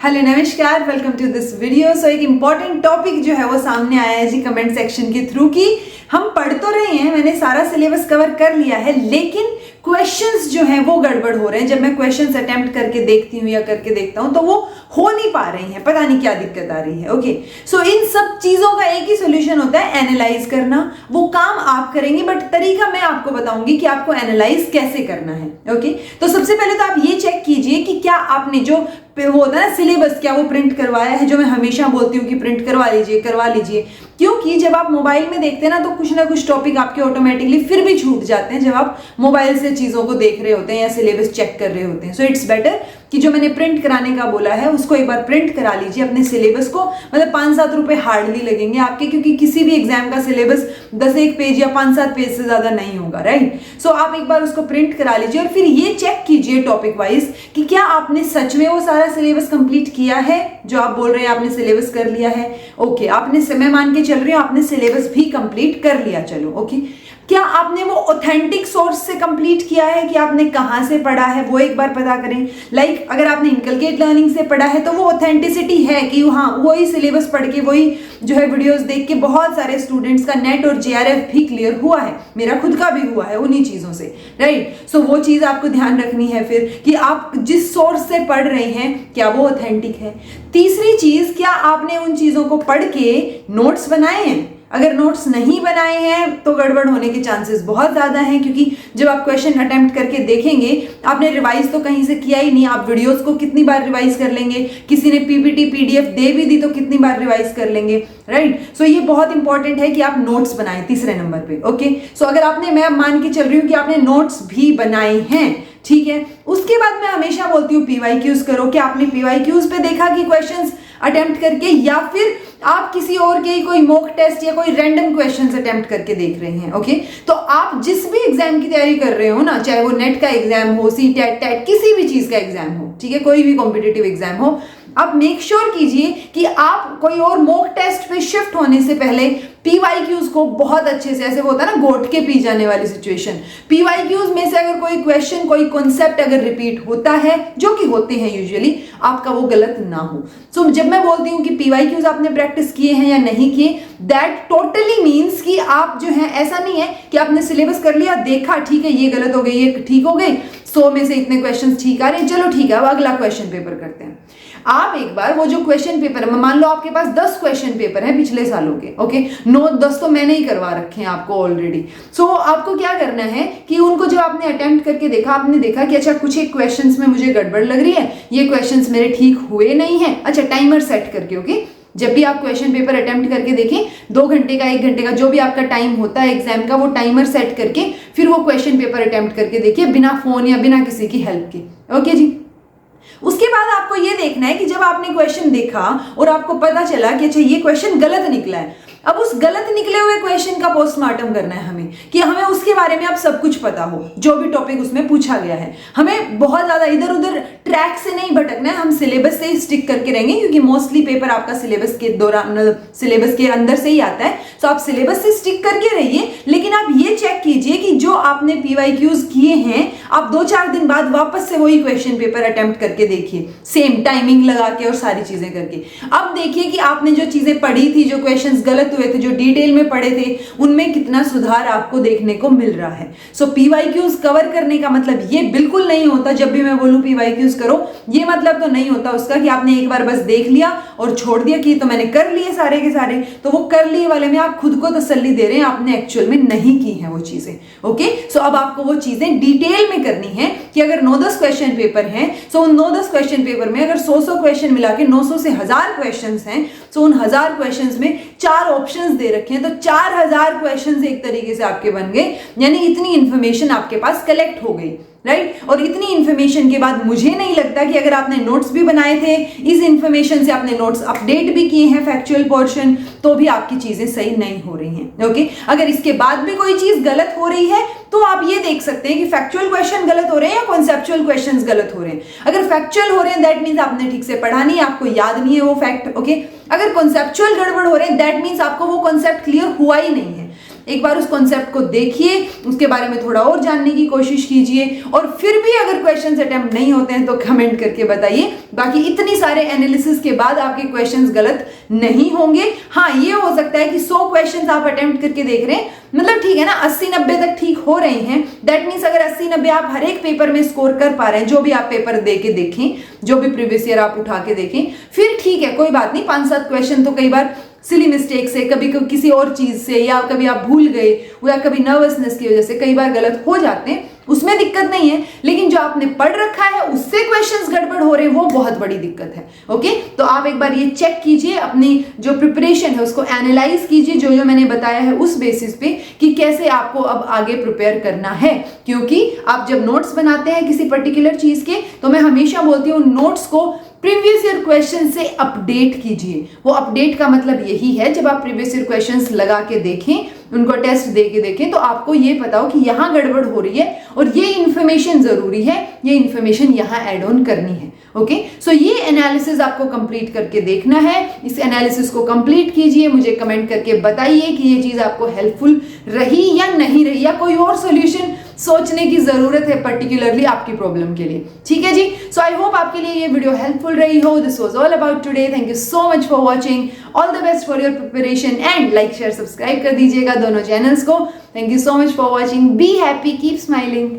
Hello नमस्कार, welcome to this video. सो एक important topic जो है वो सामने आया है जी कमेंट सेक्शन के थ्रू कि हम पढ़ तो रहे हैं, मैंने सारा सिलेबस कवर कर लिया है, लेकिन क्वेश्चंस जो हैं वो गड़बड़ हो रहे हैं। जब मैं क्वेश्चंस अटेम्प्ट करके देखती हूँ या करके देखता हूँ तो वो हो नहीं पा रही हैं, पता नहीं क्या दिक्कत आ रही है। ओके, सो इन सब चीजों का एक ही सोल्यूशन होता है, एनालाइज करना। वो काम आप करेंगे, बट तरीका मैं आपको बताऊंगी कि आपको एनालाइज कैसे करना है। ओके, तो सबसे पहले तो आप ये चेक कीजिए कि क्या आपने जो वो होता है ना सिलेबस, क्या वो प्रिंट करवाया है। जो मैं हमेशा बोलती हूँ कि प्रिंट करवा लीजिए, क्योंकि जब आप मोबाइल में देखते हैं ना तो कुछ ना कुछ टॉपिक आपके ऑटोमेटिकली फिर भी छूट जाते हैं जब आप मोबाइल से चीजों को देख रहे होते हैं या सिलेबस चेक कर रहे होते हैं। सो इट्स बेटर कि जो मैंने प्रिंट कराने का बोला है उसको एक बार प्रिंट करा लीजिए अपने सिलेबस को। मतलब 5-7 रुपए हार्डली लगेंगे आपके, क्योंकि किसी भी एग्जाम का सिलेबस 10-1 पेज या 5-7 पेज से ज्यादा नहीं होगा, राइट। सो आप एक बार उसको प्रिंट करा लीजिए और फिर ये चेक कीजिए टॉपिक वाइज कि क्या आपने सच में वो सारा सिलेबस कंप्लीट किया है। जो आप बोल रहे हैं आपने सिलेबस कर लिया है, ओके, आपने समय मान के चल रही हो आपने सिलेबस भी कंप्लीट कर लिया, चलो ओके। क्या आपने वो ऑथेंटिक सोर्स से कंप्लीट किया है कि आपने कहां से पढ़ा है, वो एक बार पता करें। लाइक अगर आपने इनकलकेट लर्निंग से पढ़ा है तो वो ऑथेंटिसिटी है कि हाँ वही सिलेबस पढ़ के वही जो है वीडियोस देख के बहुत सारे स्टूडेंट्स का नेट और जेआरएफ भी क्लियर हुआ है, मेरा खुद का भी हुआ है उन्हीं चीजों से, राइट। सो वो चीज आपको ध्यान रखनी है फिर कि आप जिस सोर्स से पढ़ रहे हैं क्या वो ऑथेंटिक है। तीसरी चीज, क्या आपने उन चीजों को पढ़ के नोट्स बनाए हैं। अगर नोट्स नहीं बनाए हैं तो गड़बड़ होने के चांसेस बहुत ज्यादा हैं, क्योंकि जब आप क्वेश्चन अटेम्प्ट करके देखेंगे आपने रिवाइज तो कहीं से किया ही नहीं। आप वीडियोस को कितनी बार रिवाइज कर लेंगे, किसी ने पीपीटी पीडीएफ दे भी दी तो कितनी बार रिवाइज कर लेंगे, राइट। सो ये बहुत इंपॉर्टेंट है कि आप नोट्स बनाएं तीसरे नंबर पे। ओके, सो अगर आपने, मैं मान के चल रही हूँ कि आपने नोट्स भी बनाए हैं, ठीक है। उसके बाद मैं हमेशा बोलती हूँ पीवाईक्यूज करो। क्या आपने पीवाईक्यूज पे देखा कि क्वेश्चंस अटेम्प्ट करके, या फिर आप किसी और के कोई मॉक टेस्ट या कोई रैंडम क्वेश्चंस अटेम्प्ट करके देख रहे हैं। ओके, तो आप जिस भी एग्जाम की तैयारी कर रहे हो ना, चाहे वो नेट का एग्जाम हो, सीटेट टेट, किसी भी चीज का एग्जाम हो, ठीक है, कोई भी कॉम्पिटिटिव एग्जाम हो, आप मेक श्योर कीजिए कि आप कोई और मॉक टेस्ट पे शिफ्ट होने से पहले पीवाईक्यूज को बहुत अच्छे से, ऐसे वो होता है ना घोट के पी जाने वाली सिचुएशन, पीवाईक्यूज में से अगर कोई क्वेश्चन कोई कॉन्सेप्ट अगर रिपीट होता है, जो कि होते हैं यूजुअली, आपका वो गलत ना हो। सो जब मैं बोलती हूँ कि पीवाईक्यूज आपने प्रैक्टिस किए हैं या नहीं किए, दैट टोटली मीन्स कि आप जो है, ऐसा नहीं है कि आपने सिलेबस कर लिया, देखा ठीक है ये गलत हो गई ये ठीक हो गई, 100 में से इतने क्वेश्चन ठीक आ रहे हैं, चलो ठीक है अब अगला क्वेश्चन पेपर करते हैं। आप एक बार वो जो क्वेश्चन पेपर है, मान लो आपके पास 10 क्वेश्चन पेपर है पिछले सालों के, ओके, 9-10 तो मैंने ही करवा रखे हैं आपको ऑलरेडी। सो आपको क्या करना है कि उनको जब आपने अटेम्प्ट करके देखा, आपने देखा कि अच्छा कुछ एक क्वेश्चंस में मुझे गड़बड़ लग रही है, ये क्वेश्चंस मेरे ठीक हुए नहीं है, अच्छा टाइमर सेट करके, ओके, जब भी आप क्वेश्चन पेपर अटेम्प्ट करके देखें, 2 घंटे का 1 घंटे का जो भी आपका टाइम होता है एग्जाम का, वो टाइमर सेट करके फिर वो क्वेश्चन पेपर अटेम्प्ट करके देखिए बिना फोन या बिना किसी की हेल्प के। ओके जी, उसके बाद आपको यह देखना है कि जब आपने क्वेश्चन देखा और आपको पता चला कि अच्छा ये क्वेश्चन गलत निकला है, अब उस गलत निकले हुए क्वेश्चन का पोस्टमार्टम करना है हमें, कि हमें उसके बारे में अब सब कुछ पता हो, जो भी टॉपिक उसमें पूछा गया है। हमें बहुत ज्यादा इधर उधर ट्रैक से नहीं भटकना है, हम सिलेबस से ही स्टिक करके रहेंगे, क्योंकि मोस्टली पेपर आपका सिलेबस के दौरान, सिलेबस के अंदर से ही आता है। तो आप सिलेबस से स्टिक करके रहिए, लेकिन आप ये चेक कीजिए कि जो आपने पीवाईक्यूज किए हैं, आप 2-4 दिन बाद वापस से वही क्वेश्चन पेपर अटेम्प्ट करके देखिए, सेम टाइमिंग लगा के और सारी चीजें करके। अब देखिए कि आपने जो चीजें पढ़ी थी, जो क्वेश्चंस गलत हुए थे, जो डिटेल में पढ़े थे, उनमें कितना सुधार आपको देखने को मिल रहा है। सो पीवाईक्यूज कवर करने का मतलब ये बिल्कुल नहीं होता, जब भी मैं बोलूं पीवाईक्यूज करो, ये मतलब तो नहीं होता उसका कि आपने एक बार बस देख लिया और छोड़ दिया कि तो मैंने कर लिए सारे के सारे। तो वो कर लिए वाले में आप खुद को तसल्ली दे रहे हैं, आपने एक्चुअल में नहीं की है वो चीजें। ओके, सो अब आपको वो चीजें डिटेल में करनी है कि अगर 9-10 क्वेश्चन पेपर हैं, सो उन 9-10 क्वेश्चन पेपर में अगर 100 क्वेश्चन मिला के 900 से 1000 क्वेश्चन हैं, सो उन 1000 क्वेश्चन में 4 ऑप्शंस दे रखे हैं, तो 4000 क्वेश्चंस एक तरीके से आपके बन गए, यानी इतनी इंफॉर्मेशन आपके पास कलेक्ट हो गई, राइट। और इतनी इंफॉर्मेशन के बाद मुझे नहीं लगता कि अगर आपने नोट्स भी बनाए थे, इस इंफॉर्मेशन से आपने नोट्स अपडेट भी किए हैं फैक्चुअल पोर्शन, तो भी आपकी चीजें सही नहीं हो रही हैं। ओके, अगर इसके बाद भी कोई चीज गलत हो रही है तो आप ये देख सकते हैं कि फैक्चुअल क्वेश्चन गलत हो रहे हैं या कॉन्सेप्चुअल क्वेश्चंस गलत हो रहे हैं। अगर फैक्चुअल हो रहे हैं दैट मींस आपने ठीक से पढ़ा नहीं, आपको याद नहीं है वो फैक्ट। ओके, अगर कॉन्सेप्चुअल गड़बड़ हो रहे हैं दैट मींस आपको वो कॉन्सेप्ट क्लियर हुआ ही नहीं है। एक बार उस कॉन्सेप्ट को देखिए, उसके बारे में थोड़ा और जानने की कोशिश कीजिए, और फिर भी अगर क्वेश्चंस अटेम्प्ट नहीं होते हैं तो कमेंट करके बताइए। बाकी इतनी सारे एनालिसिस के बाद आपके क्वेश्चंस गलत नहीं होंगे। हाँ, ये हो सकता है कि 100 क्वेश्चंस आप अटेम्प्ट करके देख रहे हैं, मतलब ठीक है ना, 80-90 तक ठीक हो रहे हैं। दैट मीन्स अगर 80-90 आप हर एक पेपर में स्कोर कर पा रहे हैं, जो भी आप पेपर दे के देखें, जो भी प्रीवियस ईयर आप उठा के देखें, फिर ठीक है, कोई बात नहीं। 5-7 क्वेश्चन तो कई बार सिली मिस्टेक से, कभी किसी और चीज से, या कभी आप भूल गए, या कभी नर्वसनेस की वजह से कई बार गलत हो जाते हैं, उसमें दिक्कत नहीं है। लेकिन जो आपने पढ़ रखा है उससे क्वेश्चंस गड़बड़ हो रहे हैं, वो बहुत बड़ी दिक्कत है। ओके, तो आप एक बार ये चेक कीजिए, अपनी जो प्रिपरेशन है उसको एनालाइज कीजिए, जो मैंने बताया है उस बेसिस पे, कि कैसे आपको अब आगे प्रिपेयर करना है। क्योंकि आप जब नोट्स बनाते हैं किसी पर्टिकुलर चीज के, तो मैं हमेशा बोलती हूँ नोट्स को प्रीवियस ईयर क्वेश्चन से अपडेट कीजिए। वो अपडेट का मतलब यही है, जब आप प्रीवियस ईयर क्वेश्चंस लगा के देखें, उनको टेस्ट दे के देखें, तो आपको ये पता हो कि यहाँ गड़बड़ हो रही है और ये इन्फॉर्मेशन जरूरी है, ये इन्फॉर्मेशन यहाँ ऐड ऑन करनी है। ओके, सो ये एनालिसिस आपको कंप्लीट करके देखना है। इस एनालिसिस को कंप्लीट कीजिए, मुझे कमेंट करके बताइए कि ये चीज आपको हेल्पफुल रही या नहीं रही, या कोई और सॉल्यूशन सोचने की जरूरत है पर्टिकुलरली आपकी प्रॉब्लम के लिए। ठीक है जी, सो आई होप आपके लिए ये वीडियो हेल्पफुल रही हो। This was all about today. Thank you so much for watching. All the best for your preparation, and like share subscribe कर दीजिएगा दोनों चैनल्स को। Thank you so much for watching. Be happy, keep smiling.